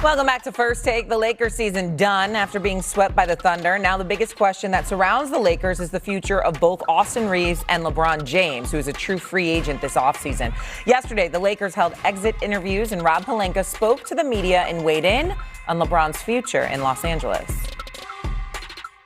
Welcome back to First Take. The Lakers season done after being swept by the Thunder. Now the biggest question that surrounds the Lakers is the future of both Austin Reeves and LeBron James, who is a true free agent this offseason. Yesterday, the Lakers held exit interviews and Rob Pelinka spoke to the media and weighed in on LeBron's future in Los Angeles.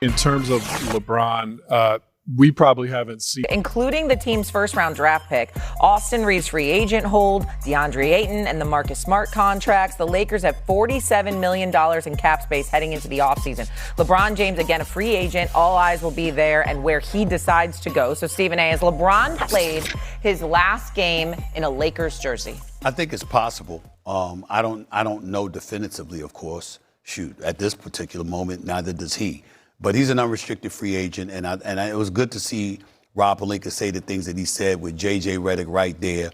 In terms of LeBron, we probably haven't seen. Including the team's first-round draft pick, Austin Reeves' free agent hold, DeAndre Ayton, and the Marcus Smart contracts. The Lakers have $47 million in cap space heading into the offseason. LeBron James, again, a free agent. All eyes will be there and where he decides to go. So, Stephen A., has LeBron played his last game in a Lakers jersey? I think it's possible. I don't know definitively, of course. Shoot, at this particular moment, neither does he. But he's an unrestricted free agent, and it was good to see Rob Pelinka say the things that he said with J.J. Redick right there.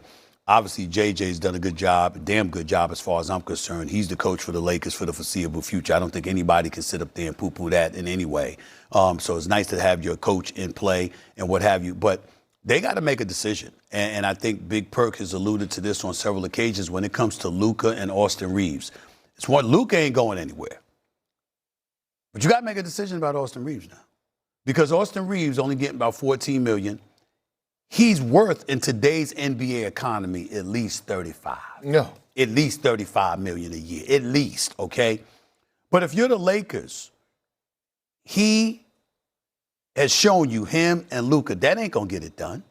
Obviously, J.J.'s done a good job, a damn good job as far as I'm concerned. He's the coach for the Lakers for the foreseeable future. I don't think anybody can sit up there and poo-poo that in any way. So it's nice to have your coach in play and what have you. But they got to make a decision. And I think Big Perk has alluded to this on several occasions when it comes to Luka and Austin Reeves. It's one, Luka ain't going anywhere. But you got to make a decision about Austin Reeves now. Because Austin Reeves only getting about $14 million. He's worth, in today's NBA economy, at least $35. No. At least $35 million a year. At least, okay? But if you're the Lakers, he has shown you, him and Luka, that ain't going to get it done.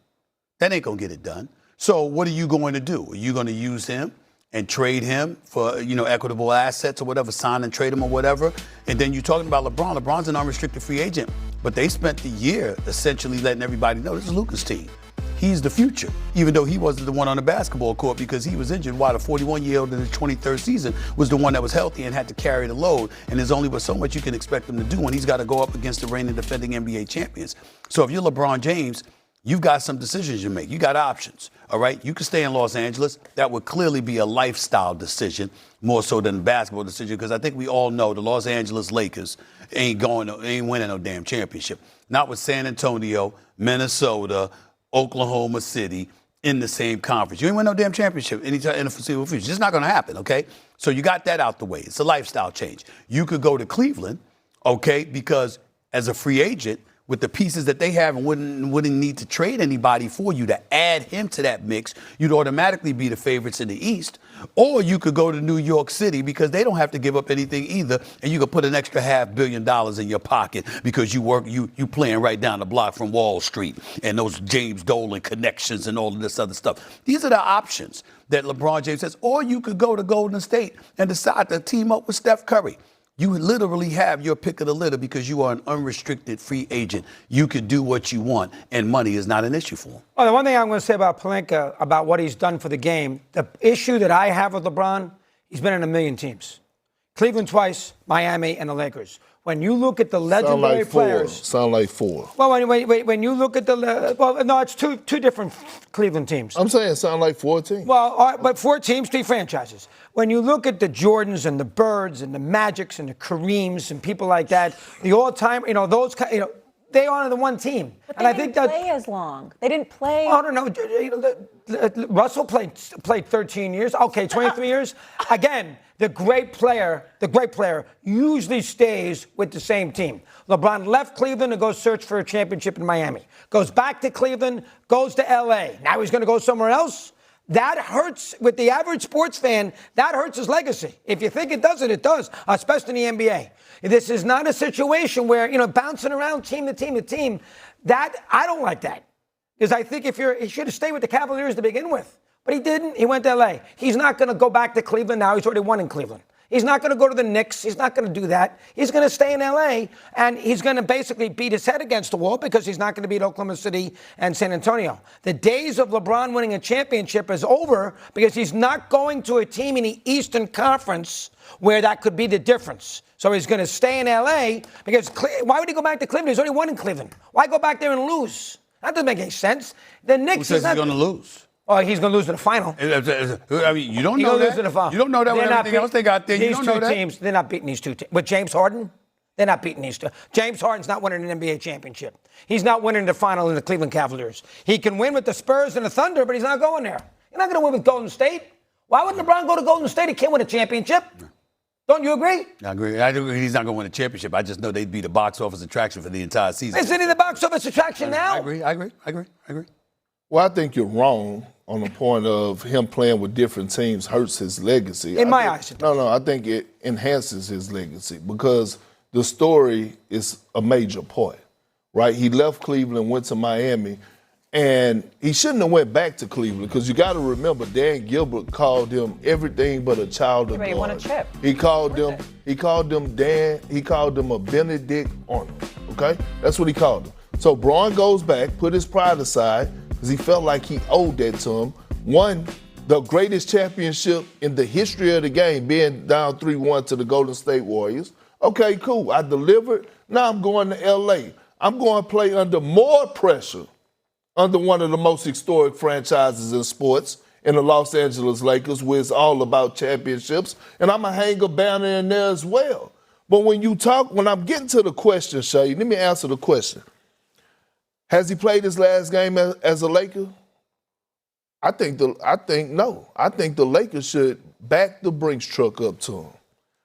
That ain't going to get it done. So what are you going to do? Are you going to use him and trade him for, equitable assets or whatever, sign and trade him or whatever? And then you're talking about LeBron. LeBron's an unrestricted free agent. But they spent the year essentially letting everybody know this is Luka's team. He's the future, even though he wasn't the one on the basketball court because he was injured. While the 41-year-old in his 23rd season was the one that was healthy and had to carry the load. And there's only but so much you can expect him to do when he's got to go up against the reigning defending NBA champions. So if you're LeBron James, you've got some decisions you make. You got options, all right? You can stay in Los Angeles. That would clearly be a lifestyle decision more so than a basketball decision because I think we all know the Los Angeles Lakers ain't winning no damn championship. Not with San Antonio, Minnesota, Oklahoma City in the same conference. You ain't win no damn championship anytime in the foreseeable future. It's just not going to happen, okay? So you got that out the way. It's a lifestyle change. You could go to Cleveland, okay, because as a free agent, with the pieces that they have and wouldn't need to trade anybody for you to add him to that mix, you'd automatically be the favorites in the East. Or you could go to New York City because they don't have to give up anything either, and you could put an extra $500 million in your pocket because you playing right down the block from Wall Street and those James Dolan connections and all of this other stuff. These are the options that LeBron James says. Or you could go to Golden State and decide to team up with Steph Curry. You literally have your pick of the litter because you are an unrestricted free agent. You could do what you want, and money is not an issue for him. Well, the one thing I'm going to say about Pelinka, about what he's done for the game, the issue that I have with LeBron, he's been in a million teams. Cleveland twice, Miami, and the Lakers. When you look at the legendary players. Sound like four. Well, when you look at it's two different Cleveland teams. I'm saying sound like 4 teams. Well, all right, but 4 teams, 3 franchises. When you look at the Jordans and the Birds and the Magics and the Kareems and people like that, the all-time, those, they are the one team. But they didn't play as long. They didn't play. I don't know. Russell played 13 years. Okay, 23 years. Again, the great player usually stays with the same team. LeBron left Cleveland to go search for a championship in Miami. Goes back to Cleveland, goes to L.A. Now he's going to go somewhere else. That hurts with the average sports fan. That hurts his legacy. If you think it doesn't, it does, especially in the NBA. This is not a situation where, bouncing around team to team to team. That, I don't like that. Because I think he should have stayed with the Cavaliers to begin with. But he didn't. He went to L.A. He's not going to go back to Cleveland now. He's already won in Cleveland. He's not going to go to the Knicks. He's not going to do that. He's going to stay in L.A., and he's going to basically beat his head against the wall because he's not going to beat Oklahoma City and San Antonio. The days of LeBron winning a championship is over because he's not going to a team in the Eastern Conference where that could be the difference. So he's going to stay in L.A. because why would he go back to Cleveland? He's already won in Cleveland. Why go back there and lose? That doesn't make any sense. The Knicks. Who says he's going to lose? Oh, he's going to lose in the final. I mean, you don't know that. You don't know that with everything else they got there. You don't know that. These two teams, they're not beating these two teams. With James Harden, they're not beating these two. James Harden's not winning an NBA championship. He's not winning the final in the Cleveland Cavaliers. He can win with the Spurs and the Thunder, but he's not going there. You're not going to win with Golden State. Why would LeBron go to Golden State? He can't win a championship. Don't you agree? I agree. I agree. He's not going to win a championship. I just know they'd be the box office attraction for the entire season. Isn't he the box office attraction now? I agree. Well, I think you're wrong on the point of him playing with different teams hurts his legacy. In my eyes, it does. No, I think it enhances his legacy because the story is a major part, right? He left Cleveland, went to Miami, and he shouldn't have went back to Cleveland because you got to remember Dan Gilbert called him everything but a child of God. He won a chip. He called them a Benedict Arnold, okay? That's what he called him. So Braun goes back, put his pride aside because he felt like he owed that to him. Won the greatest championship in the history of the game, being down 3-1 to the Golden State Warriors. Okay, cool. I delivered. Now I'm going to L.A. I'm going to play under more pressure under one of the most historic franchises in sports in the Los Angeles Lakers, where it's all about championships, and I'm going to hang a banner in there as well. But when I'm getting to the question, Shay, let me answer the question. Has he played his last game as a Laker? I think no. I think the Lakers should back the Brinks truck up to him.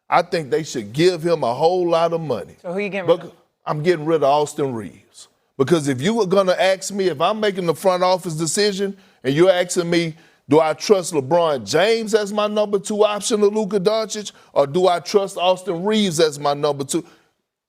I think they should give him a whole lot of money. So who are you getting rid of? I'm getting rid of Austin Reeves. Because if you were going to ask me, if I'm making the front office decision and you're asking me, do I trust LeBron James as my number 2 option to Luka Doncic, or do I trust Austin Reeves as my number 2?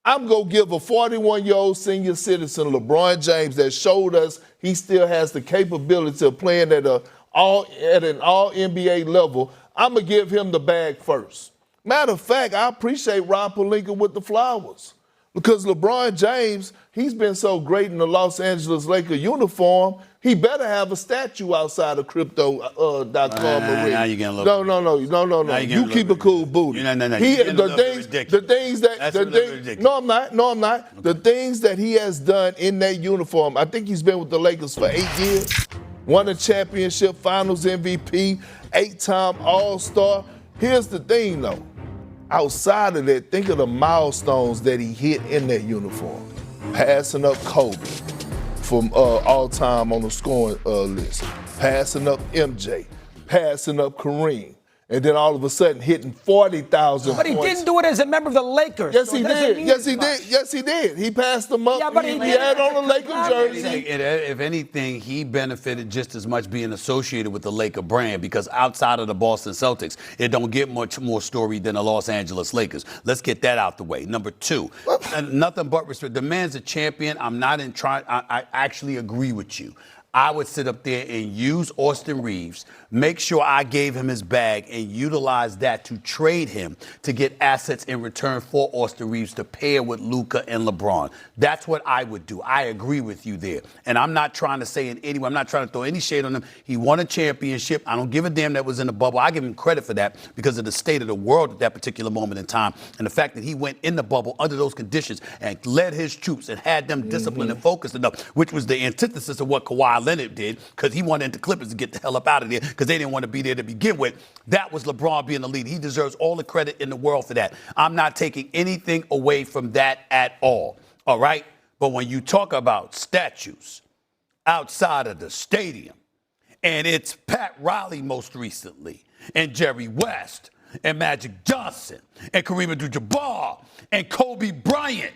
I'm going to give a 41-year-old senior citizen, LeBron James, that showed us he still has the capability of playing at an all-NBA level. I'm going to give him the bag first. Matter of fact, I appreciate Rob Pelinka with the flowers. Because LeBron James, he's been so great in the Los Angeles Lakers uniform, he better have a statue outside of Crypto.com. Now you're getting a little No. You keep a cool booty. No. The things that No, I'm not. The things that he has done in that uniform, I think he's been with the Lakers for 8 years. Won a championship, finals MVP, 8-time All-Star. Here's the thing, though. Outside of that, think of the milestones that he hit in that uniform. Passing up Kobe from all-time on the scoring list. Passing up MJ. Passing up Kareem. And then all of a sudden hitting 40,000 But he didn't do it as a member of the Lakers. Yes, so he did. Yes, he did. He passed them up. Yeah, but he had on a Laker jersey. If anything, he benefited just as much being associated with the Laker brand because outside of the Boston Celtics, it don't get much more story than the Los Angeles Lakers. Let's get that out the way. Number 2, nothing but respect. The man's a champion. I actually agree with you. I would sit up there and use Austin Reeves, make sure I gave him his bag, and utilize that to trade him to get assets in return for Austin Reeves to pair with Luka and LeBron. That's what I would do. I agree with you there. And I'm not trying to say in any way, I'm not trying to throw any shade on him. He won a championship. I don't give a damn that was in the bubble. I give him credit for that because of the state of the world at that particular moment in time. And the fact that he went in the bubble under those conditions and led his troops and had them disciplined and focused enough, which was the antithesis of what Kawhi Leonard did because he wanted the Clippers to get the hell up out of there because they didn't want to be there to begin with. That was LeBron being the leader. He deserves all the credit in the world for that. I'm not taking anything away from that at all right? But when you talk about statues outside of the stadium, and it's Pat Riley most recently, and Jerry West, and Magic Johnson, and Kareem Abdul-Jabbar, and Kobe Bryant,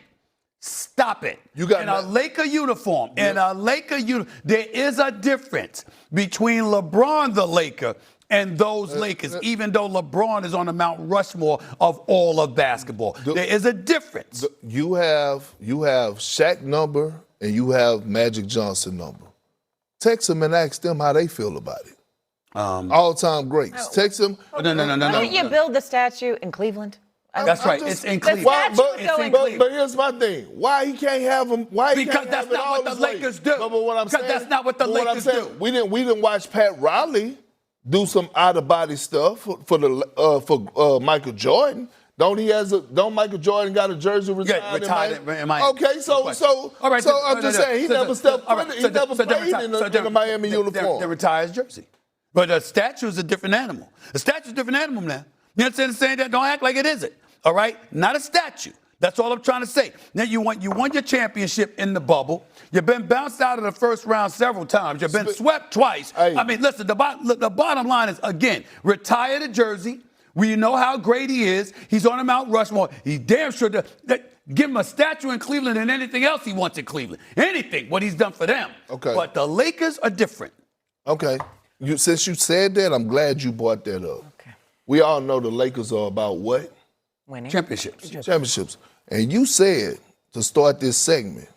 stop it. You got in a Laker uniform. Yeah. In a Laker uniform. There is a difference between LeBron the Laker and those Lakers, even though LeBron is on the Mount Rushmore of all of basketball. There is a difference. You have Shaq number and you have Magic Johnson number. Text them and ask them how they feel about it. All-time greats. Text them. No. Didn't you build the statue in Cleveland? That's right. It's in Cleveland. But here's my thing. Why he can't have them? Because that's not what the Lakers do. But what I'm saying, that's not what the Lakers do. We didn't watch Pat Riley do some out-of-body stuff for Michael Jordan. Don't Michael Jordan got a jersey retired in Miami? Okay, so I'm just saying he never stepped foot. He never played in the Miami uniform. They retire his jersey. But a statue is a different animal. A statue is a different animal now. You understand what I'm saying? Don't act like it isn't. All right? Not a statue. That's all I'm trying to say. Now, you won your championship in the bubble. You've been bounced out of the first round several times. You've been swept twice. Hey. I mean, listen, the bottom line is, again, retire the jersey, We know how great he is. He's on a Mount Rushmore. He's damn sure to give him a statue in Cleveland and anything else he wants in Cleveland. Anything, what he's done for them. Okay. But the Lakers are different. Okay. Since you said that, I'm glad you brought that up. Okay. We all know the Lakers are about what? Winning. Championships. And you said to start this segment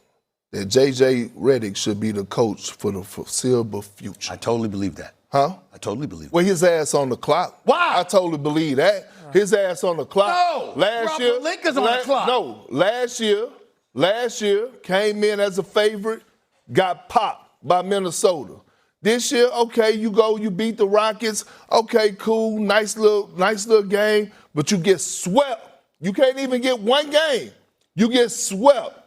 that J.J. Redick should be the coach for the foreseeable future. I totally believe that. Huh? I totally believe that. Well, his ass on the clock. Why? I totally believe that. His ass on the clock. No. Last year, Lakers on the clock. No. Last year came in as a favorite, got popped by Minnesota. This year, okay, you beat the Rockets. Okay, cool, nice little game, but you get swept. You can't even get one game. You get swept.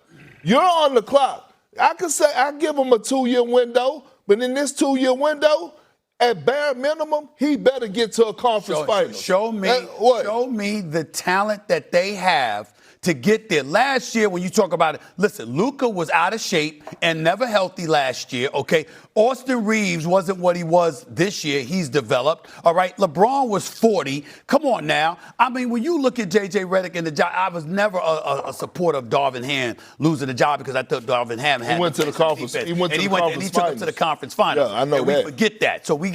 You're on the clock. I could say I give him a 2-year window, but in this 2-year window, at bare minimum, he better get to a conference final. Show me the talent that they have to get there. Last year, when you talk about it, listen, Luka was out of shape and never healthy last year, okay? Austin Reeves wasn't what he was this year. He's developed, all right? LeBron was 40. Come on now. I mean, when you look at J.J. Redick and the job, I was never a supporter of Darvin Ham losing the job because I thought Darvin Ham had went to the conference. He went to the conference and he took him to the conference finals. Yeah, I know and that. We forget that. So we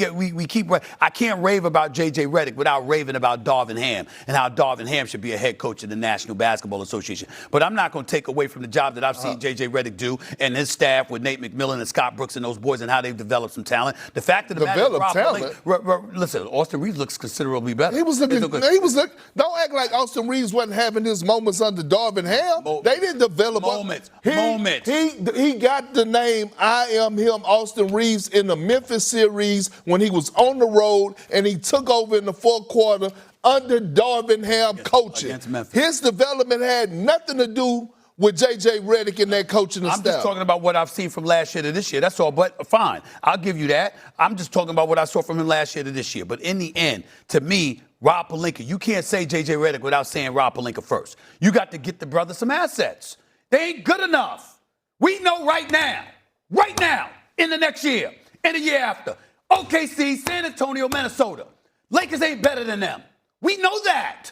keep. I can't rave about J.J. Redick without raving about Darvin Ham and how Darvin Ham should be a head coach in the National Basketball Association. But I'm not going to take away from the job that I've seen J.J. Redick do and his staff with Nate McMillan and Scott Brooks and those boys and how they've developed some talent. The fact of the matter is, listen, Austin Reeves looks considerably better. He was looking. Don't act like Austin Reeves wasn't having his moments under Darvin Ham. They didn't develop moments. He got the name I Am Him, Austin Reeves, in the Memphis series when he was on the road and he took over in the fourth quarter under Darvin Ham coaching. His development had nothing to do with J.J. Redick and that coaching staff. I'm just talking about what I've seen from last year to this year. That's all. But fine, I'll give you that. I'm just talking about what I saw from him last year to this year. But in the end, to me, Rob Pelinka, you can't say J.J. Redick without saying Rob Pelinka first. You got to get the brother some assets. They ain't good enough. We know right now, in the next year, and the year after, OKC, San Antonio, Minnesota, Lakers ain't better than them. We know that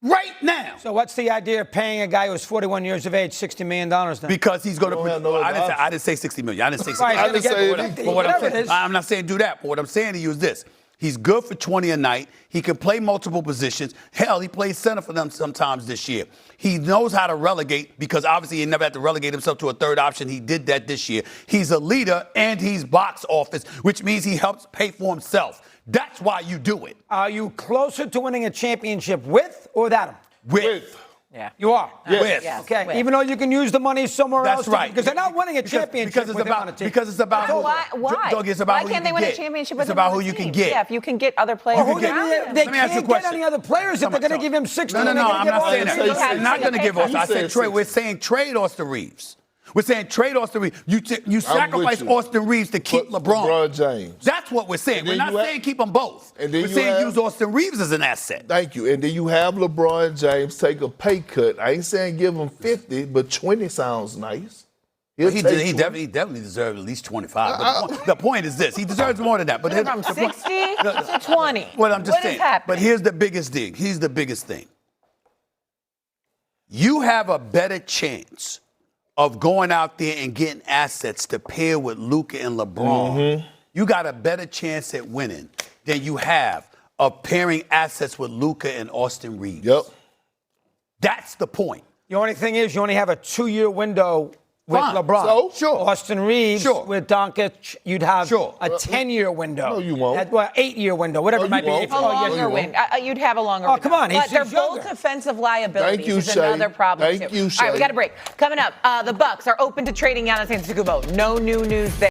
right now. So what's the idea of paying a guy who's 41 years of age $60 million then? Because he's going to I didn't say $60 million. I didn't say $60 million. I'm not saying do that. But what I'm saying to you is this. He's good for 20 a night. He can play multiple positions. Hell, he plays center for them sometimes this year. He knows how to relegate because obviously he never had to relegate himself to a third option. He did that this year. He's a leader and he's box office, which means he helps pay for himself. That's why you do it. Are you closer to winning a championship with or without him? With. Yeah. You are? Yes. With. Yes. Okay. With. Even though you can use the money somewhere else. That's right. Because they're not winning a championship because it's about Why? Doug, it's about why can't they win a championship with It's about who you can get. Yeah, if you can get other players. They can't get any other players if they're going to give him 60. No, I'm not saying that. They're not going to give Austin. I said trade. We're saying trade Austin Reeves. We're saying trade Austin Reeves. You sacrifice Austin Reeves to keep LeBron James. That's what we're saying. We're not saying keep them both. We're saying use Austin Reeves as an asset. Thank you. And then you have LeBron James take a pay cut. I ain't saying give him 50, but 20 sounds nice. He definitely deserves at least 25. But the point is this: he deserves more than that. But from 60 to 20. Well, I'm just saying. But here's the biggest thing. Here's the biggest thing. You have a better chance of going out there and getting assets to pair with Luka and LeBron. You got a better chance at winning than you have of pairing assets with Luka and Austin Reeves. Yep. That's the point. The only thing is you only have a 2-year window with LeBron. So? Sure. Austin Reeves with Doncic, you'd have a 10-year window. No, you won't. 8-year window, whatever it might be. A longer window. You'd have a longer window. Oh, come on. But they're both defensive liabilities. Thank you, is another problem, Thank you, Shay. All right, we got a break. Coming up, the Bucks are open to trading Giannis Antetokounmpo. No new news there.